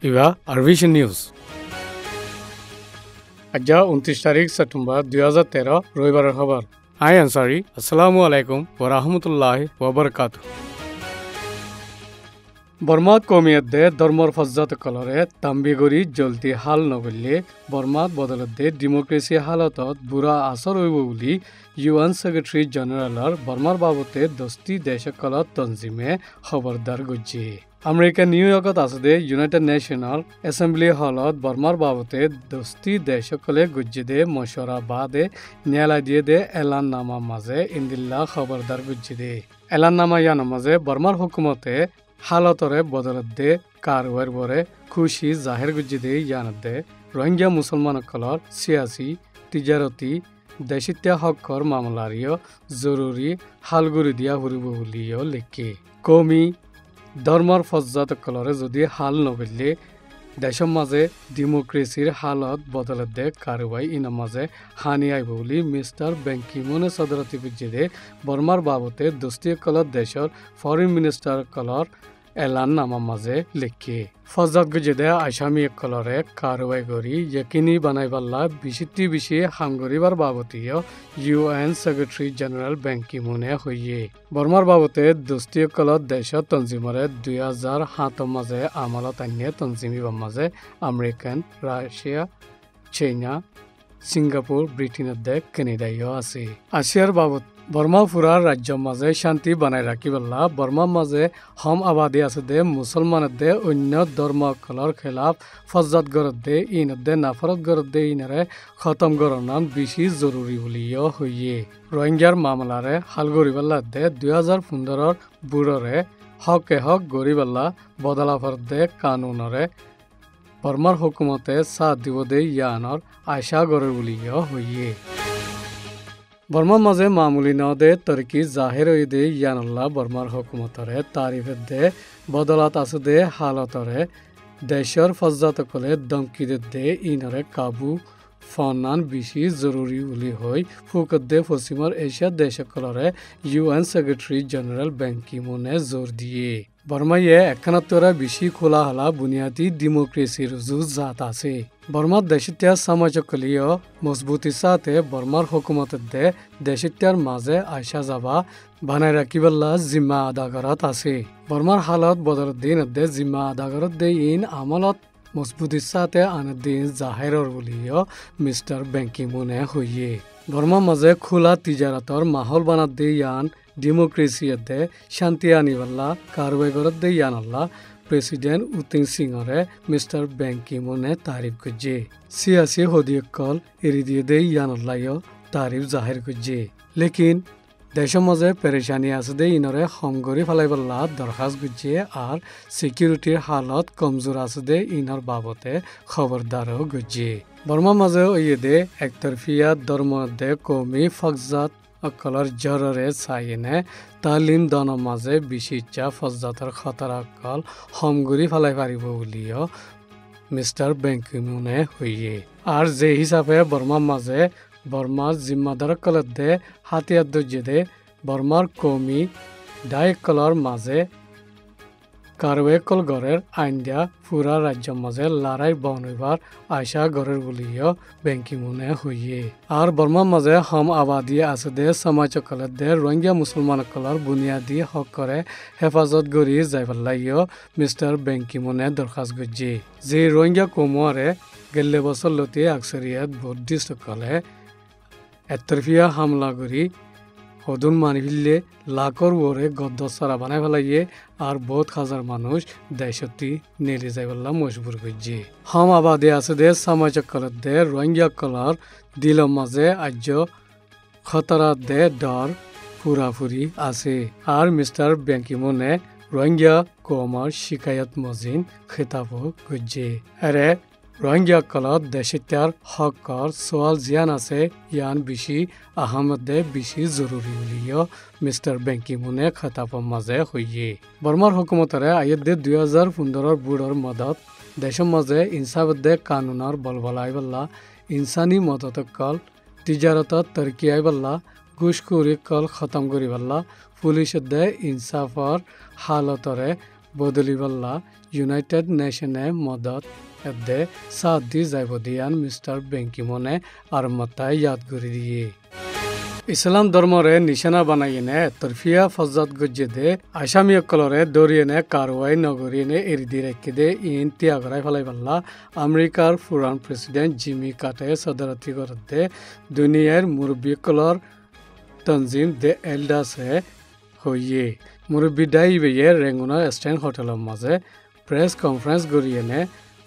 ইবা আরভিশন news আজ 29 তারিখ September 2013 রবিবারের খবর আই আনসারি আসসালামু আলাইকুম ওয়া রাহমাতুল্লাহি ওয়া বারাকাতুহু বর্মাত কমিয়তে ধর্মর ফজ্জাত কলরে তাম্বিগরি জলদি হাল নগলে বর্মাত বদলতে ডেমোক্রেসি হালতত বুড়া আসর হইব বলি ইউএন সেক্রেটারি জেনারেলর বর্মার বাবতে দস্তি দেশকলত তনজিমে খবরদার গজ্জি আমেরিকা নিউ ইয়র্কত আছে ইউনাইটেড নেশনাল এসেম্বলি হলত বর্মার বাবতে দস্তি দেশকলে গজ্জি দে মশরা বাদে ন্যায়ালয় দিয়ে দে এলান নামা মাঝে ইন্দিল্লা খবরদার গজ্জি দে এলান নামা ইয়ান মাঝে বর্মার হুকুমতে হালতরে বদলত দে কারওয়ার বরে খুশি জাহের গুজি দে ইয়ানত দে রোহিঙ্গা মুসলমান কলর সিয়াসি তিজারতি দেশিত্যা হকর মামলারিও জরুরি হালগুড়ি দিয়া ফুরিব বুলিও লেখে কমি ধর্মর ফজ্জাত কলরে যদি হাল নগলে দেশের মাঝে ডেমোক্রেসির হালত বদলত দে কারওয়াই ইনার মাঝে হানি আইব বলি মিস্টার বেঙ্কিমুনে সদরতি বুঝে দে বর্মার বাবতে দোস্তি কলর দেশের ফরেন মিনিস্টার কলর এলান নামা মাঝে লেখে ফজ্জাত গুজে দে আসামি কলরে কারওয়াই করি ইয়কিনি বানাইবাল্লা বেশি হাঙ্গরিবার বাবতীয় ইউএন সেক্রেটারি জেনারেল বেঙ্কিমুনে হইয়ে বর্মার বাবতে দোস্তি কলর দেশত তনজিমরে 2007 মাঝে আমলত আনিয়ে তনজিমিবার মাঝে আমেরিকান রাশিয়া চাইনা সিঙ্গাপুর ব্রিটেনের দেশ কেনেডাইও আছে আসিয়ার বাবদ বর্মা ফুরার রাজ্য মাঝে শান্তি বানাই রাখিবল্লা বর্মার মাঝে হম আবাদি আছে দে মুসলমানের দে অন্য ধর্ম কলর খেলাফ ফজ্জাত গরত দে ইনত দে নাফরত গরত দে ইনারে খতম গরনান বেশি জরুরি বলিও হইয়ে রোহিঙ্গার মামলারে হাল গরিবাল্লা দে 2015 বুড়রে হকে হক গরিবাল্লা বদলাফর দে কানুনরে বর্মার হুকুমতে সাথ দিব দে ইয়ানর আশা গরের বলিও হইয়ে বর্মার মাঝে মামুলি ন দে তরকি জাহের হই দে ইয়ানুল্লাহ বর্মার হুকুমতরে তারিফের দে বদলাত আছে দে হালতরে দেশর ফজ্জাত কলে দমকি দে ইনরে কাবু ফনান বেশি জরুরি বলি হই ফুকত দে পশ্চিমর এশিয়া দেশকলরে ইউএন সেক্রেটারি জেনারেল বেঙ্কিমুনে জোর দিয়ে বর্মাইয়ে একখানাত্তরা বেশি খোলা হলা বুনিয়াদী ডেমোক্রেসির জুজ জাত আছে বর্মার দেশিত্যার সমাজকলীয় মজবুতির সাথে বর্মার হুকুমতের দে দেশিত্যার মাঝে আয়সা যাবা বানাই রাখিবাল্লা জিম্মা আদা করাত আছে বর্মার হালত বদলত দিন দে জিম্মা আদা করত দে ইন আমলত মজবুতির সাথে আনদিন জাহেরর বলিও মিস্টার বেঙ্কিমুনে হইয়ে বর্মার মাঝে খোলা তিজারাতর মাহল বানাত দে ইয়ান ডেমোক্রেসিয়াতে শান্তি আনিবাল্লা কারওয়াই করত দে ইয়ান আল্লাহ প্রেসিডেন্ট উতিং সিংরে মিস্টার বেঙ্কিমুনে তারিফ করছে সিয়াসি হদিয়কল এরি দিয়ে দে ইয়ান আল্লাহ তারিফ জাহির করছে লেকিন দেশের মাঝে পেরেশানি আছে দে ইনরে হমগরি ফেলাইবাল্লা দরখাস্ত করছে আর সিকিউরিটির হালত কমজোর আছে দে ইনর বাবতে খবরদারও করছে বর্মার মাঝে ইয়ে দে একতরফিয়া ধর্ম দে কমি ফজ্জাত অকলর জররে চাইনে তালিম দনৰ মাঝে বেশি ইচ্ছা ফজ্জাতৰ খতৰা অকল হমগুৰি ফেলাই পাৰিব বুলিও মিস্টার বেঙ্কিমুনে হইয়ে আর যে হিসাবে বর্মার মাঝে বর্মার জিম্মাদার কলত দে হাতিয়ার দর্জে দে বর্মার কমি ডাই কলর মাঝে কারওয়ে কল গড়ের আইন দিয়া পুরা রাজ্যের মাঝে লড়াই বনইবার আশা গড়ের বলিও বেঙ্কিমুনে হইয়ে আর বর্মার মাঝে হম আবাদি আছে দে সমাজ কলত দে রোহিঙ্গা মুসলমান কলর বুনিয়াদী হক করে হেফাজত গড়ি যাইবাল্লাইও মিস্টার বেঙ্কিমুনে দরখাস্ত করছে যে রোহিঙ্গা কমুয়ারে গেলে বছর লতি আকসরিয়াত বুদ্ধিস্ট কলে একতরফিয়া হামলা করি হদুন মানি ফেললে লাখর ওরে গদ্দসারা বানাই ফেলাইয়ে আর বহুত হাজার মানুষ দেশতি নেলে যাইবল্লা মজবুর করছে হম আবাদে আছে দে সমাজ কলত দে রোহিঙ্গা কলর দিল মাঝে আজ্য খতরা দে ডর পুরাপুরি আছে আর মিস্টার বেঙ্কিমুনে রোহিঙ্গা কমর শিকায়ত মজিন খেতাব করছে আরে রোহিঙ্গা কলত দেশিত্যার হকর সোয়াল জিয়ান আছে ইয়ান বেশি আহমদে বেশি জরুরি বলিও মিস্টার বেঙ্কিমুনে খেতাবর মাঝে হইয়ে বর্মার হুকুমতরে আয়ের দে 2015 বুড়র মদত দেশের মাঝে ইনসাফদে কানুনর বলবলাইবাল্লা ইনসানি মদত কল তিজারত তরকি আইবাল্লা ঘুষখুরি কল খতম করিবাল্লা পুলিশের দে ইনসাফর হালতরে বদলিবাল্লা ইউনাইটেড নেশনে মদত এদে সাথ দি যাইব দিয়ান মিস্টার বেঙ্কিমনে আর মাতায় ইয়াদ করে দিয়ে ইসলাম ধর্মরে নিশানা বানাইনে তরফিয়া ফজ্জাত গজ্জেদে আসামি অকলরে দরিয়েনে কারওয়াই নগরিয়েনে এরিদি রেখে দে ইন তিয়াগরাই ফেলাই পাল্লা আমেরিকার ফুরান প্রেসিডেন্ট জিমি কাটে সদরতি করতে দুনিয়ার মুরব্বী কলর তনজিম দে এলডাসে হইয়ে মুরব্বী ডাই বেয়ে রেঙ্গুনা স্ট্যান্ড হোটেলের মাঝে প্রেস কনফারেন্স গড়িয়েনে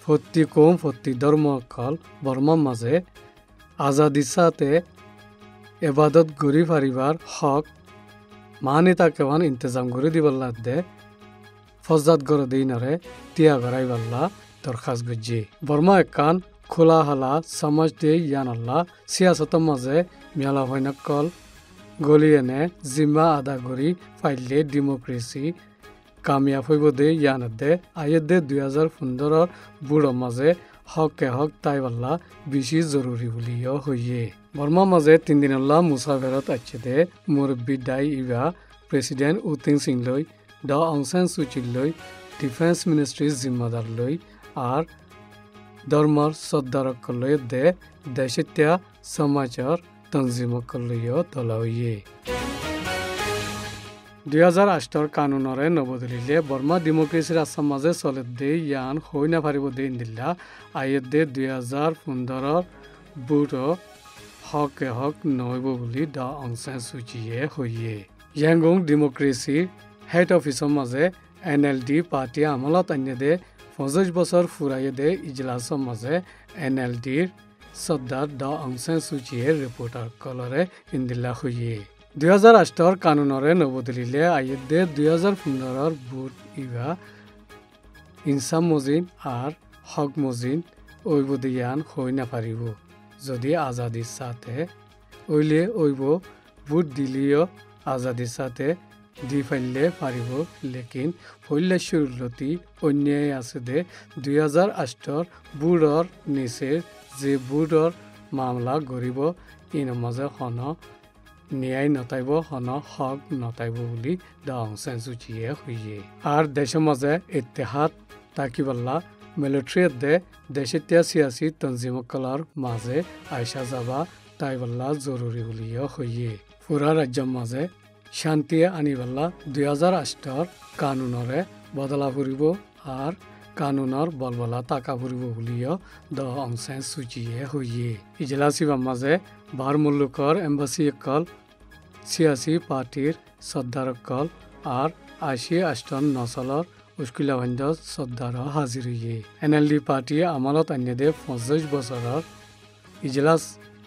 ফত্তি ধর্ম কল বর্মার মাঝে আজাদির সাথে এবাদত গড়ি ফারিবার হক মানি তাকেওয়ান ইন্তজাম করে দিবাল্লা দে ফজ্জাত গড় দিই নরে তিয়া গড়াই বাল্লা দরখাস্ত গজ্জি বর্মা একান খোলা হালা সমাজ দে ইয়ান আল্লাহ সিয়াসতর মাঝে মেলা হইনকল গলিয়েনে জিম্মা আদা গড়ি ফাইলে ডেমোক্রেসি কামিয়াব হইব দে ইয়ান দে আয়ের দে 2015 বুড়ো মাঝে হকে হক তাই বাল্লা বেশি জরুরি বলিও হইয়ে বর্মা মাঝে 3 দিনল্লা মুসাফেরত আছে দে মুরব্বী ডাই ইবা প্রেসিডেন্ট উতিং সিং লই ড অং সান সুচি লই ডিফেন্স মিনিস্ট্রি জিম্মাদার লই আর ধর্মর সর্দারক লই দে দেশিত্যা সমাচার তনজিমক লইও তোলা হইয়ে 2008 কানুনরে নবদলিলে বর্মা ডেমোক্রেসির আসাম মাঝে চলে দে ইয়ান হই না পারিব দে ইন্দিল্লা আয়ের দে 2015 বুড়ো হকে হক নইব বুলি ড অং সান সুচিয়ে হইয়ে ইয়াংগং ডেমোক্রেসি হেড অফিসর মাঝে এনএলডি পার্টি আমলত আনিয়ে দে 50 বছর ফুরাইয়ে দে ইজলাসর মাঝে এনএলডির সর্দার ড অং সান সুচিয়ে রিপোর্টার কলরে ইন্দিল্লা হইয়ে 2008 কানুনরে নবদলিলে আয়ের দে 2015 বুট ইবা ইনসাম মজিন আর হক মজিন ওইব দিয়ান হই না পারিব যদি আজাদির সাথে ওইলে ওইব বুট দিলিও আজাদির সাথে দি ফাইলে পারিব লেকিন ফইলে শুরুলতি অন্যায় আছে দে 2008 বুড়র নিচে যে বুড়র মামলা গরিব ইন মাঝে হন ন্যায় নতাইব হন হক নতাইব বুলি ড অং সান সুচিয়ে হইয়ে আর দেশের মাঝে ইত্তেহাদ তাকিবাল্লা মিলিটারি দে দেশিত্যা সিয়াসি তনজিমকলার মাঝে আইসা যাবা তাইবাল্লা জরুরি বলিও হইয়ে পুরা রাজ্যের মাঝে শান্তি আনিবাল্লা 2008 কানুনরে বদলা ফুরিব আর কানুনৰ বলবলা তাকা ফুরিব বলিও ড অং সান সুচিয়ে হইয়ে ইজলাসিবার মাঝে বার মুল্লুকর এম্বাসি কল সিয়াসি পার্টির সর্দারকল আর 80 নসলর উস্কিলাবন্ধ সর্দার হাজির হইয়ে এনএলডি পার্টি আমালত আনিয়ে দে 50 বছরের ইজলাস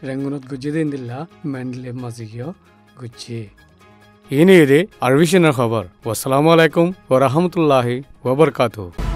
রেঙ্গুনত গুজি দিন দিল্লা মেন্ডলে মাজিও গুজি ইনি দে আরবিশনের খবর। আসসালামু আলাইকুম ওয়া রাহমাতুল্লাহি ওয়া বারাকাতুহু।